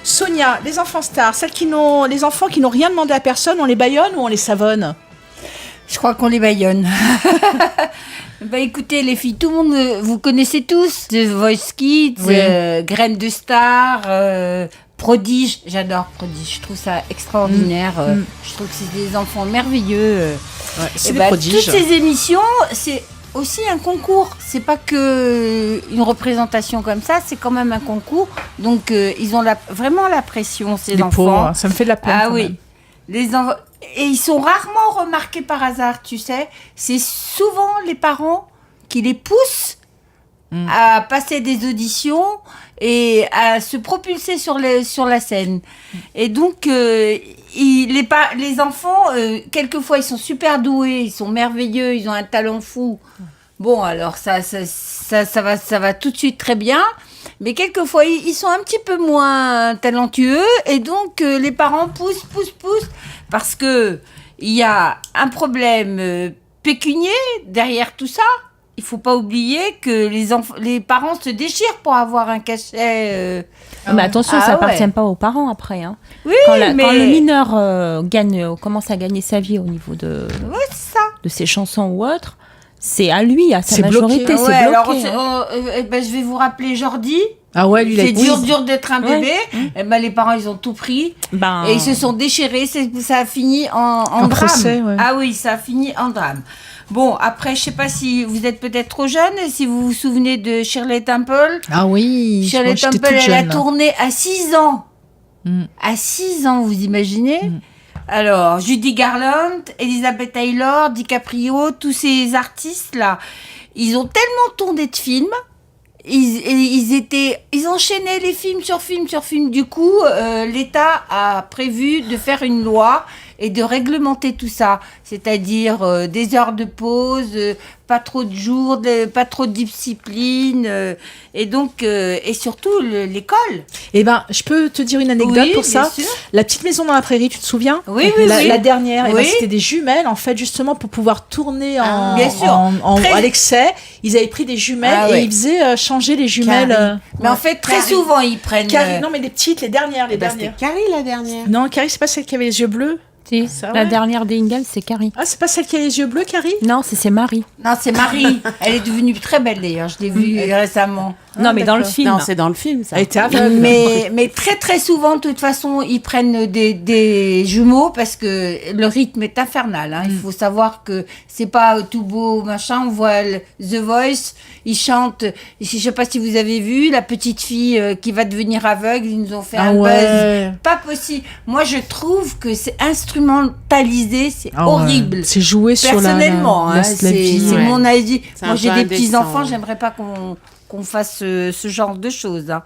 Sonia, les enfants stars, les enfants qui n'ont rien demandé à personne, on les bâillonne ou on les savonne? Je crois qu'on les bâillonne. Bah écoutez les filles, tout le monde, vous connaissez tous The Voice Kids, Oui. Graines de Star, Prodige, j'adore Prodige, je trouve ça extraordinaire, je trouve que c'est des enfants merveilleux. Ouais, c'est Et des bah, prodiges. toutes ces émissions, c'est aussi un concours, c'est pas que une représentation comme ça, c'est quand même un concours, donc ils ont vraiment la pression, ces Les enfants. pauvres, ça me fait de la peine. Ah quand oui. même. Les enfants. Et ils sont rarement remarqués par hasard, tu sais. C'est souvent les parents qui les poussent à passer des auditions et à se propulser sur la scène. Et donc, les enfants, quelquefois, ils sont super doués, ils sont merveilleux, ils ont un talent fou. Bon, alors ça va tout de suite très bien. Mais quelquefois, ils sont un petit peu moins talentueux. Et donc, les parents poussent. Parce que il y a un problème pécunier derrière tout ça. Il faut pas oublier que les parents se déchirent pour avoir un cachet. Mais attention, Ah ça ouais. appartient pas aux parents après. Hein. Oui, Quand mais le mineur commence à gagner sa vie au niveau de c'est ça. ses chansons ou autres, c'est à lui, à sa C'est bloqué. majorité, c'est Ouais, bloqué. alors, hein. je vais vous rappeler Jordi. Ah ouais, lui, il a C'est été- dur d'être un bébé. Et ben, les parents, ils ont tout pris. Ben, Et ils se sont déchirés. Ça a fini en En drame. procès, ouais. Ah oui, ça a fini en drame. Bon, après, je sais pas si vous êtes peut-être trop jeune, si vous vous souvenez de Shirley Temple. Ah oui, Shirley moi, j'étais Temple, toute elle a jeune. tourné à 6 ans. Mm. À 6 ans, vous imaginez Alors, Judy Garland, Elizabeth Taylor, DiCaprio, tous ces artistes-là, ils ont tellement tourné de films. Ils enchaînaient les films sur film sur film. Du coup, l'État a prévu de faire une loi et de réglementer tout ça. C'est-à-dire des heures de pause, pas trop de jours, pas trop de discipline. Et donc, et surtout l'école. Eh ben, je peux te dire une anecdote Oui, pour bien ça. sûr. La petite maison dans la prairie, tu te souviens? Oui, oui, oui. La dernière, eh ben, Oui. c'était des jumelles, en fait, justement, pour pouvoir tourner Bien sûr. à l'excès. Ils avaient pris des jumelles Ah et ouais. ils faisaient changer les jumelles. Carrie. Mais en fait, très Carrie. souvent, ils prennent... Carrie, non, mais les petites, les dernières, les Bah, dernières. c'était Carrie la dernière. Non, Carrie, c'est pas celle qui avait les yeux bleus. si, Ça, la ouais. dernière des Ingalls, c'est Carrie. Ah, c'est pas celle qui a les yeux bleus, Carrie? Non, c'est Marie. Non, c'est Marie. Elle est devenue très belle, d'ailleurs. Je l'ai vue récemment. non, mais dans le d'accord. film. Non, c'est dans le film, ça. Elle était aveugle. Mais très très souvent, de toute façon, ils prennent des jumeaux parce que le rythme est infernal. Hein. Il faut savoir que c'est pas tout beau machin. On voit The Voice, ils chantent. Je sais pas si vous avez vu la petite fille qui va devenir aveugle. Ils nous ont fait Ah un ouais. buzz. Pas possible. Moi, je trouve que c'est instrumentalisé, c'est Ah ouais. horrible. C'est joué sur la Personnellement, hein, c'est vie. c'est ouais. mon avis. C'est Moi, un j'ai peu des indécent, petits-enfants, ouais. j'aimerais pas qu'on fasse ce genre de choses. Hein.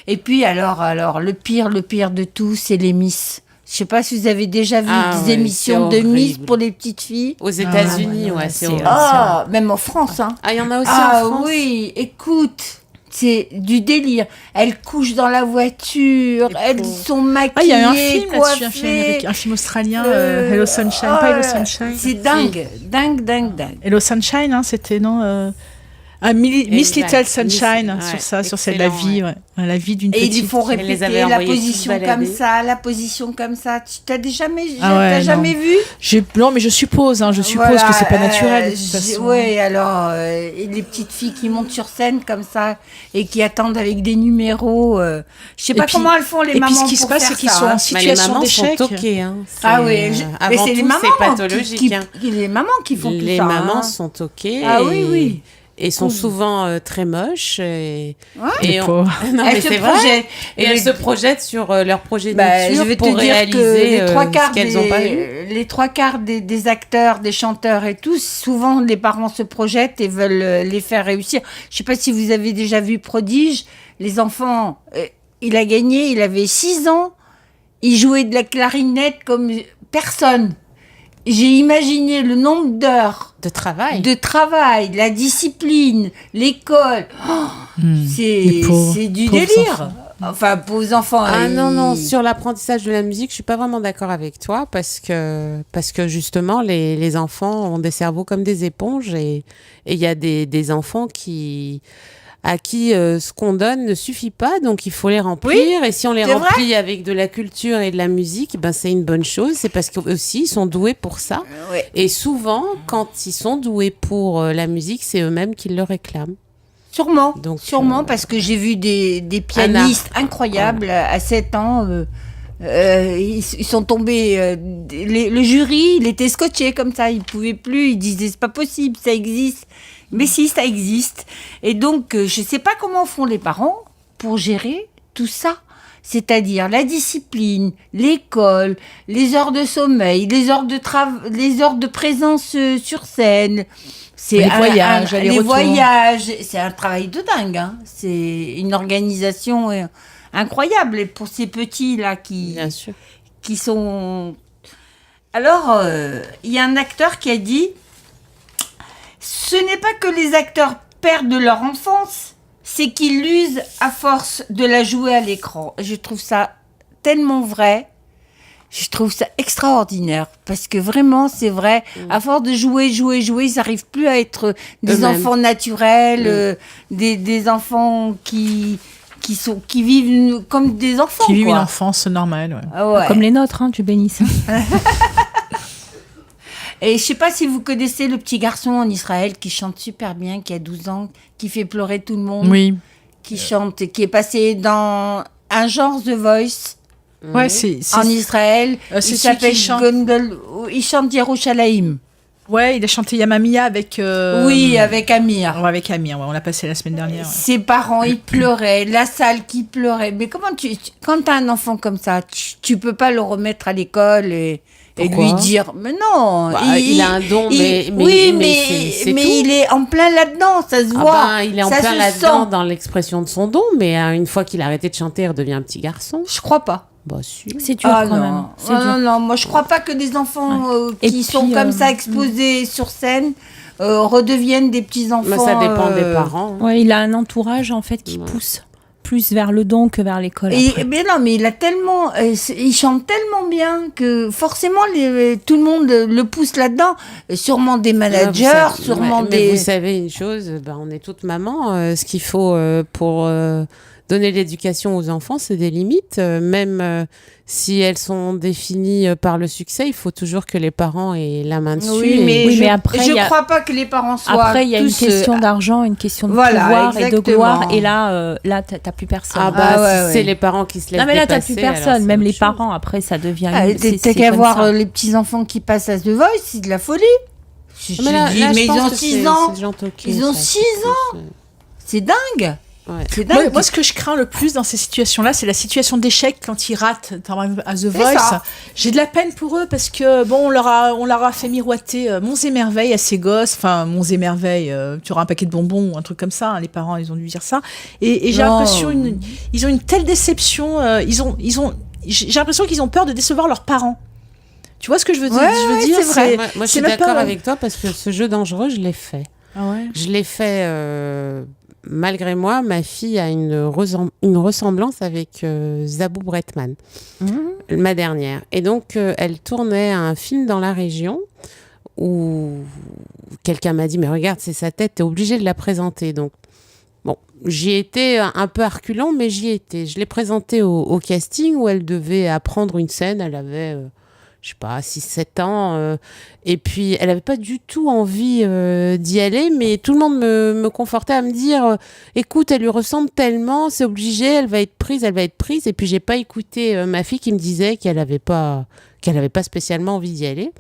Et puis, alors, le pire de tout, c'est les Miss. Je sais pas si vous avez déjà vu Ah des ouais, émissions c'est de Miss horrible. pour les petites filles. Aux États-Unis, ouais, c'est horrible. Ah, même en France. Hein. Ah, il y en a aussi Ah en France. oui, écoute. C'est du délire. Elles couchent dans la voiture, elles sont maquillées, Ah, il y a eu un film là-dessus, coiffées. un film australien, Euh, Hello Sunshine, oh pas Hello là, Sunshine. C'est dingue. Hello Sunshine, hein, c'était, non Miss Exact. Little Sunshine, Miss- sur ouais, ça, sur celle de la excellent, vie, ouais. La vie d'une Et petite. ils font Elle les répéter avait la envoyées position toutes comme balader. ça, la position comme ça. Tu t'as jamais, Ah ouais, t'as non. jamais vu? Non, mais je suppose Voilà, que c'est pas naturel, de toute façon. Oui, alors, et les petites filles qui montent sur scène comme ça et qui attendent avec des numéros. Je sais pas puis- comment elles font les Et mamans puis ce qui se pour passe, faire c'est qu'ils ça, sont hein. en Bah, les situation mamans sont d'échec. toquées. Hein. Ah oui, mais avant c'est les tout, mamans c'est pathologique. hein. les mamans qui font tout Les ça. mamans hein. sont toquées. Ah et- oui, oui. Et sont souvent très moches. Et, Ouais. Les pauvres. Non, Elles mais se c'est vrai. projettent. Et elles se projettent sur leur projet de Bah, nature je vais te pour dire réaliser que les trois quarts ce qu'elles n'ont pas vu. les trois quarts des acteurs, des chanteurs et tout, souvent les parents se projettent et veulent les faire réussir. Je sais pas si vous avez déjà vu Prodige, les enfants, il a gagné, il avait 6 ans, il jouait de la clarinette comme personne. J'ai imaginé le nombre d'heures De travail. de travail, la discipline, l'école. Oh, les pauvres- c'est du pauvres délire. enfants. Enfin, pour les enfants. Ah ils- non, sur l'apprentissage de la musique, je suis pas vraiment d'accord avec toi parce que justement, les enfants ont des cerveaux comme des éponges et il y a des enfants qui... à qui ce qu'on donne ne suffit pas, donc il faut les remplir. Et si on les c'est remplit avec de la culture et de la musique, ben c'est une bonne chose. C'est parce qu'aussi, ils sont doués pour ça. Ouais. Et souvent, quand ils sont doués pour la musique, c'est eux-mêmes qui le réclament. Sûrement, Donc, parce que j'ai vu des pianistes incroyables à 7 ans. Ils sont tombés. Le jury, il était scotché comme ça. Il pouvait plus. Il disait c'est pas possible, ça existe. Mais si, ça existe. Et donc, je sais pas comment font les parents pour gérer tout ça. C'est-à-dire la discipline, l'école, les heures de sommeil, les heures de présence sur scène. C'est Les voyages, allers-retours. voyages, c'est un travail de dingue. Hein. C'est une organisation incroyable. Et pour ces petits-là Bien sûr. qui sont... Alors, il y a un acteur qui a dit « Ce n'est pas que les acteurs perdent leur enfance, c'est qu'ils l'usent à force de la jouer à l'écran. » Je trouve ça tellement vrai. Je trouve ça extraordinaire parce que vraiment, c'est vrai. À force de jouer, ils n'arrivent plus à être des Eux-mêmes. enfants naturels, des enfants qui vivent comme des enfants. Qui vivent quoi. une enfance normale. Ouais. Ah ouais. Comme les nôtres, hein, tu bénisses. Et je sais pas si vous connaissez le petit garçon en Israël qui chante super bien, qui a 12 ans, qui fait pleurer tout le monde, Oui. qui chante, qui est passé dans un genre The Voice Ouais, c'est en Israël. c'est Il celui s'appelle qui chante. Gondel. Il chante Yerushalayim. Ouais, il a chanté Yamamia avec. Oui, avec Amir. Ouais, avec Amir. Ouais, on l'a passé la semaine dernière. Ouais. Ses parents, ils pleuraient, la salle qui pleurait. Mais comment quand t'as un enfant comme ça, tu peux pas le remettre à l'école et Pourquoi lui dire, mais non, Bah, il a un don, mais oui, c'est tout. il est en plein là-dedans, ça se voit. Ben, il est en ça plein se là-dedans sent. dans l'expression de son don, mais une fois qu'il a arrêté de chanter, il redevient un petit garçon. Je crois pas. Bah si. C'est dur Ah quand non. même. C'est non, dur. non, non, moi je crois pas que des enfants Et qui puis, sont comme ça exposés sur scène redeviennent des petits enfants. Mais ça dépend des parents. hein. Ouais, il a un entourage en fait qui Ouais. pousse plus vers le don que vers l'école. après. Mais non, mais il a tellement, il chante tellement bien que forcément tout le monde le pousse là-dedans. Sûrement des managers, Ouais, vous savez- sûrement mais des. vous savez une chose, on est toutes mamans. Ce qu'il faut pour donner l'éducation aux enfants, c'est des limites. Même si elles sont définies par le succès, il faut toujours que les parents aient la main dessus. Oui, et- mais Oui, je, mais après, je il y a- crois pas que les parents soient. Après, il y a une tous, question d'argent, une question de voilà, pouvoir et de exactement. gloire. Et là, t'as plus personne. Ah bah, Ah ouais, si c'est ouais. les parents qui se laissent non, mais là, t'as dépasser, plus alors personne. c'est Même autre les chose. parents, après, ça devient. T'as qu'à voir les petits enfants qui passent à The Voice, c'est de la folie. Je Mais là, dis, là, je ils pense ont que 6 c'est- ans. c'est déjà toqué, Ils ont ça. 6 ans. C'est dingue. Ouais. C'est dingue. Moi, ce que je crains le plus dans ces situations-là, c'est la situation d'échec quand ils ratent à The Voice. ça. J'ai de la peine pour eux parce que, bon, on leur a fait miroiter Monts et Merveilles à ces gosses. Enfin, Monts et Merveilles, tu auras un paquet de bonbons ou un truc comme ça. Hein, les parents, ils ont dû dire ça. Et j'ai Non. l'impression, ils ont une telle déception. J'ai l'impression qu'ils ont peur de décevoir leurs parents. Tu vois ce que je veux dire? Ouais, je veux ouais, dire, c'est vrai. Moi, je c'est suis même pas- d'accord avec toi parce que ce jeu dangereux, je l'ai fait. Ah ouais. Je l'ai fait malgré moi. Ma fille a une ressemblance avec Zabou Bretman, ma dernière. Et donc, elle tournait un film dans la région où quelqu'un m'a dit, mais regarde, c'est sa tête, t'es obligé de la présenter. Donc, bon, j'y étais un peu à reculons, mais j'y étais. Je l'ai présentée au casting où elle devait apprendre une scène. Elle avait... je sais pas, 6-7 ans. Et puis, elle avait pas du tout envie d'y aller, mais tout le monde me confortait à me dire écoute, elle lui ressemble tellement, c'est obligé, elle va être prise. Et puis, j'ai pas écouté ma fille qui me disait qu'elle avait pas spécialement envie d'y aller.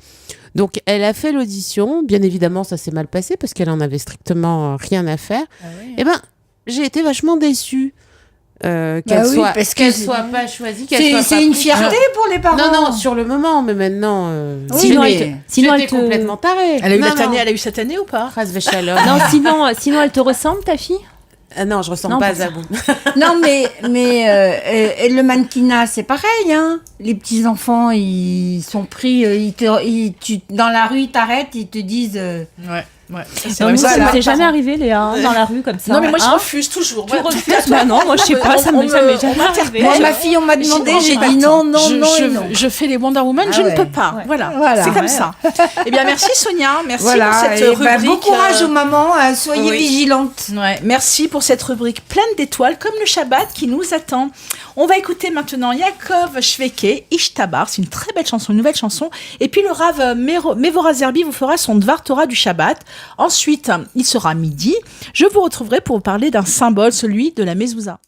Donc, elle a fait l'audition. Bien évidemment, ça s'est mal passé parce qu'elle en avait strictement rien à faire. Ah ouais. Eh ben, j'ai été vachement déçue. Qu'elle oui, soit, parce que qu'elle c'est- soit pas choisie, qu'elle soit pas C'est une prise. fierté pour les parents. Non, non, sur le moment, mais maintenant. Oui, Sinon, mais- sinon, J'étais complètement tarée. Elle a eu Non, cette non. année, elle a eu cette année ou pas? Ras Veshalom. Non, sinon, elle te ressemble, ta fille? Ah non, je ressemble Non, pas à pour ça. Zabou. Non, mais et le mannequinat, c'est pareil. Hein. Les petits enfants, ils sont pris. Dans la rue, ils t'arrêtent, ils te disent. Ouais. Ouais, ça, c'est Non, vrai, mais ça, ça c'est ne pas t'est jamais parent. arrivé, Léa, dans la rue comme ça. Non, mais moi, je hein refuse toujours. Tu Voilà. refuses Bah non, moi, je sais pas, ça m'est jamais arrivé. Moi, ma fille, on m'a demandé, j'ai dit non, non, je, non je, et non. je fais les Wonder Woman, Ah je ouais. ne peux pas. Ouais. Voilà, Voilà. c'est comme Ouais. ça. Eh bien, merci Sonia, merci pour Voilà, cette et rubrique. bon courage aux mamans, soyez oui. vigilantes. Ouais, merci pour cette rubrique pleine d'étoiles, comme le Shabbat qui nous attend. On va écouter maintenant Yaakov Shveke, Ishtabar, c'est une très belle chanson, une nouvelle chanson. Et puis le Rav Mevora Zerbi vous fera son Dvar Torah du Shabbat. Ensuite, il sera midi. Je vous retrouverai pour vous parler d'un symbole, celui de la mezouza.